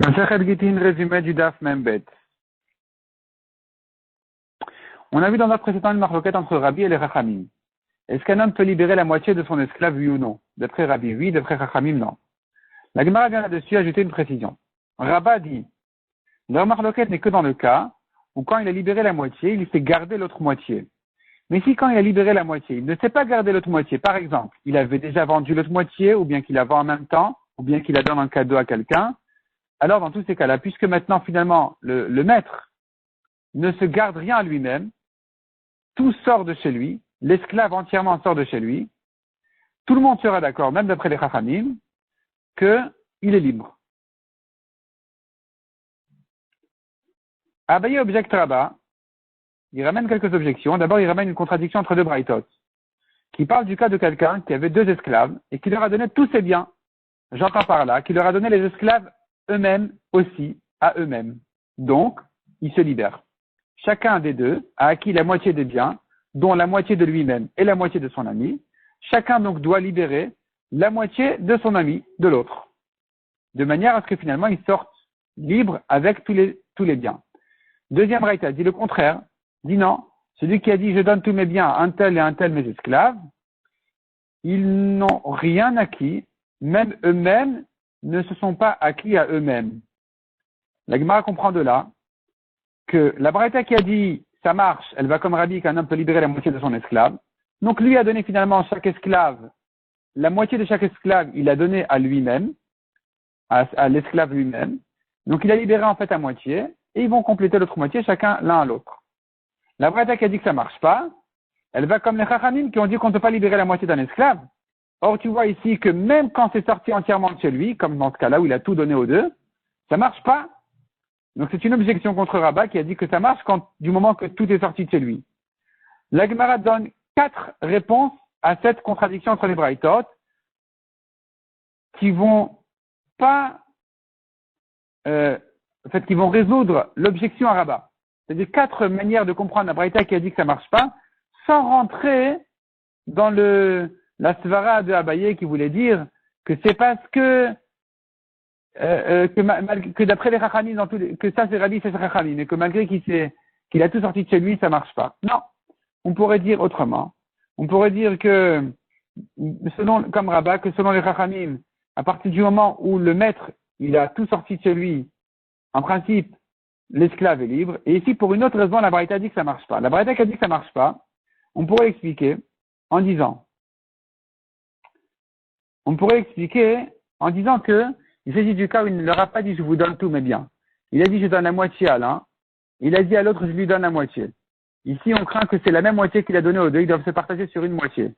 Masechet Gittin, résumé du Daf Membet. On a vu dans notre précédent une marloquette entre Rabbi et les Chachamim. Est-ce qu'un homme peut libérer la moitié de son esclave, oui ou non? D'après Rabbi, oui, d'après Chachamim, non. La Gemara vient là-dessus ajouter une précision. Rabba dit, leur marloquette n'est que dans le cas où quand il a libéré la moitié, il fait garder l'autre moitié. Mais si quand il a libéré la moitié, il ne sait pas garder l'autre moitié, par exemple, il avait déjà vendu l'autre moitié, ou bien qu'il la vend en même temps, ou bien qu'il la donne en cadeau à quelqu'un, alors dans tous ces cas-là, puisque maintenant finalement le maître ne se garde rien à lui-même, tout sort de chez lui, l'esclave entièrement sort de chez lui, tout le monde sera d'accord, même d'après les Chachamim, qu'il est libre. Abaye objecte Rabba, il ramène quelques objections. D'abord, il ramène une contradiction entre deux braïtot, qui parle du cas de quelqu'un qui avait deux esclaves et qui leur a donné tous ses biens. J'entends par là, qui leur a donné les esclaves eux-mêmes aussi, à eux-mêmes. Donc, ils se libèrent. Chacun des deux a acquis la moitié des biens, dont la moitié de lui-même et la moitié de son ami. Chacun donc doit libérer la moitié de son ami de l'autre. De manière à ce que finalement, ils sortent libres avec tous les biens. Deuxième braïta dit le contraire, dit non. Celui qui a dit je donne tous mes biens à un tel et à un tel mes esclaves, ils n'ont rien acquis, même eux-mêmes ne se sont pas acquis à eux-mêmes. La Gemara comprend de là que la braïta qui a dit ça marche, elle va comme Rabbi qu'un homme peut libérer la moitié de son esclave. Donc lui a donné finalement chaque esclave, la moitié de chaque esclave, il a donné à lui-même, à l'esclave lui-même. Donc il a libéré en fait à moitié, et ils vont compléter l'autre moitié chacun l'un à l'autre. La braïta qui a dit que ça marche pas, elle va comme les Chachamim qui ont dit qu'on ne peut pas libérer la moitié d'un esclave. Or, tu vois ici que même quand c'est sorti entièrement de chez lui, comme dans ce cas-là où il a tout donné aux deux, ça marche pas. Donc, c'est une objection contre Rabba qui a dit que ça marche du moment que tout est sorti de chez lui. La Gemara donne 4 réponses à cette contradiction entre les braïtot qui vont pas, qui vont résoudre l'objection à Rabba. C'est-à-dire 4 manières de comprendre la braïta qui a dit que ça marche pas, sans rentrer dans la svara de Abaye qui voulait dire que c'est parce que d'après les Chachamim, que ça c'est Rabbi, c'est Chachamim, mais que malgré qu'il a tout sorti de chez lui, ça marche pas. Non. On pourrait dire autrement. On pourrait dire que, comme Rabba, que selon les Chachamim, à partir du moment où le maître, il a tout sorti de chez lui, en principe, l'esclave est libre. Et ici, pour une autre raison, la Braïta dit que ça marche pas. La Braïta qui a dit que ça marche pas, on pourrait l'expliquer en disant que il s'agit du cas où il ne leur a pas dit je vous donne tous mes biens. Il a dit je donne la moitié à l'un. Il a dit à l'autre je lui donne la moitié. Ici, on craint que c'est la même moitié qu'il a donnée aux deux. Ils doivent se partager sur une moitié.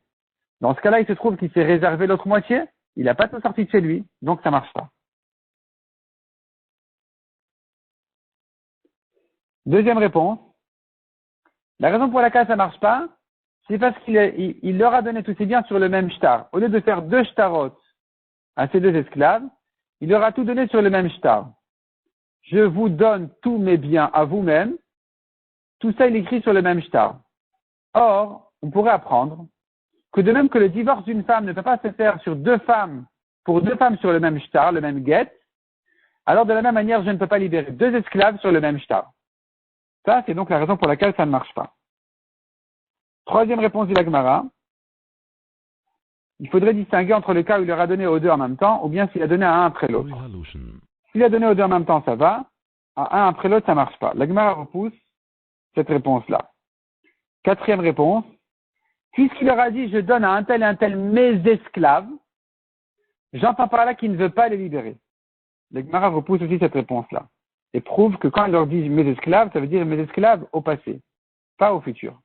Dans ce cas-là, il se trouve qu'il s'est réservé l'autre moitié. Il n'a pas tout sorti de chez lui. Donc, ça marche pas. Deuxième réponse. La raison pour laquelle ça marche pas, c'est parce qu'il leur a donné tous ses biens sur le même shtar. Au lieu de faire 2 shtarot à ces 2 esclaves, il leur a tout donné sur le même shtar. Je vous donne tous mes biens à vous-même. Tout ça, il écrit sur le même shtar. Or, on pourrait apprendre que de même que le divorce d'une femme ne peut pas se faire sur 2 femmes, pour 2 femmes sur le même shtar, le même get, alors de la même manière, je ne peux pas libérer 2 esclaves sur le même shtar. Ça, c'est donc la raison pour laquelle ça ne marche pas. Troisième réponse de la Gemara. Il faudrait distinguer entre le cas où il leur a donné aux 2 en même temps, ou bien s'il a donné à un après l'autre. S'il a donné aux 2 en même temps, ça va. À un après l'autre, ça marche pas. La Gemara repousse cette réponse-là. Quatrième réponse. Puisqu'il leur a dit, je donne à un tel et un tel mes esclaves, j'entends par là qu'il ne veut pas les libérer. La Gemara repousse aussi cette réponse-là. Et prouve que quand il leur dit mes esclaves, ça veut dire mes esclaves au passé, pas au futur.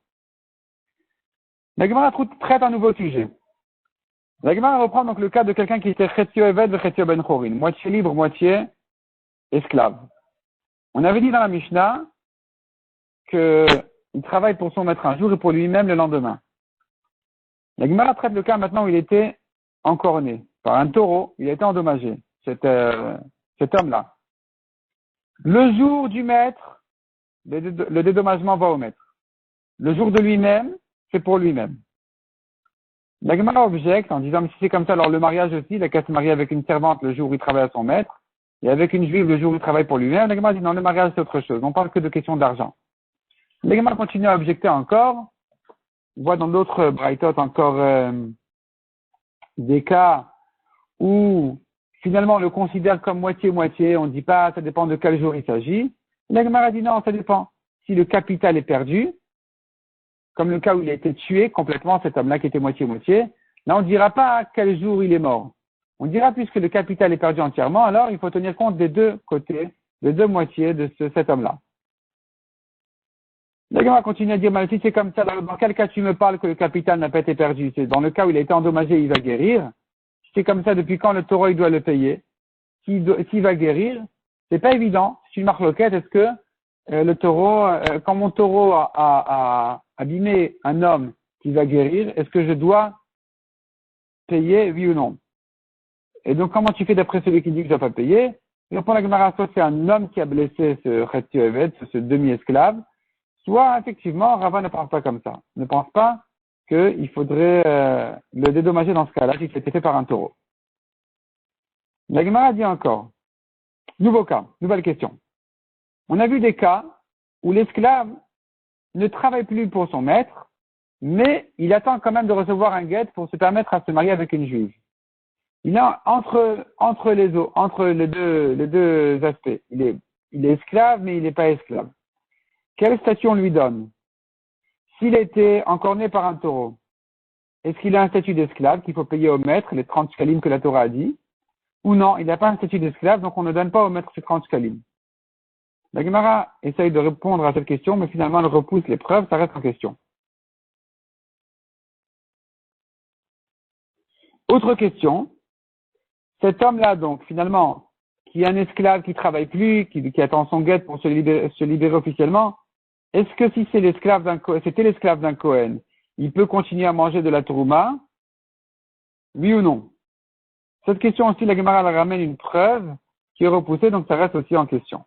La Gemara traite un nouveau sujet. La Gemara reprend donc le cas de quelqu'un qui était Chetio Eved et Chetio Ben Chorin, moitié libre, moitié esclave. On avait dit dans la Mishnah qu'il travaille pour son maître un jour et pour lui-même le lendemain. La Gemara traite le cas maintenant où il était encorné par un taureau, il a été endommagé, cet homme-là. Le jour du maître, le dédommagement va au maître. Le jour de lui-même, c'est pour lui-même. La Gemara objecte en disant, mais si c'est comme ça, alors le mariage aussi, il a qu'à se marier avec une servante le jour où il travaille à son maître. et avec une juive le jour où il travaille pour lui-même, la Gemara dit non, le mariage c'est autre chose. On parle que de questions d'argent. La Gemara continue à objecter encore. On voit dans d'autres braïtot encore des cas où finalement on le considère comme moitié-moitié. On ne dit pas, ça dépend de quel jour il s'agit. La Gemara dit non, ça dépend. Si le capital est perdu, comme le cas où il a été tué complètement, cet homme-là qui était moitié-moitié, là on ne dira pas à quel jour il est mort. On dira puisque le capital est perdu entièrement, alors il faut tenir compte des deux côtés, des deux moitiés de cet homme-là. La Gemara continue à dire, mais si c'est comme ça, dans quel cas tu me parles que le capital n'a pas été perdu? C'est dans le cas où il a été endommagé, il va guérir. Si c'est comme ça, depuis quand le taureau il doit le payer? S'il va guérir, c'est pas évident. C'est une marloquette. Est-ce que le taureau, quand mon taureau a abîmé un homme qui va guérir, est-ce que je dois payer, oui ou non? Et donc, comment tu fais d'après celui qui dit que je ne dois pas payer? Il répond la Gemara, soit c'est un homme qui a blessé ce Chetzi Eved, ce demi-esclave, soit effectivement, Rava ne pense pas comme ça. Ne pense pas qu'il faudrait le dédommager dans ce cas-là, si c'était fait par un taureau. La Gemara dit encore, nouveau cas, nouvelle question. On a vu des cas où l'esclave ne travaille plus pour son maître, mais il attend quand même de recevoir un guet pour se permettre à se marier avec une juive. Il est entre les deux aspects. Il est esclave, mais il n'est pas esclave. Quel statut on lui donne? S'il a été encorné par un taureau, est-ce qu'il a un statut d'esclave qu'il faut payer au maître, les 30 shkalim que la Torah a dit? Ou non, il n'a pas un statut d'esclave, donc on ne donne pas au maître ces 30 shkalim. La Gemara essaye de répondre à cette question, mais finalement elle repousse les preuves, ça reste en question. Autre question. Cet homme-là, donc, finalement, qui est un esclave qui travaille plus, qui attend son guet pour se libérer officiellement, est-ce que si c'était l'esclave d'un Kohen, il peut continuer à manger de la Trouma? Oui ou non? Cette question aussi, la Gemara elle ramène une preuve qui est repoussée, donc ça reste aussi en question.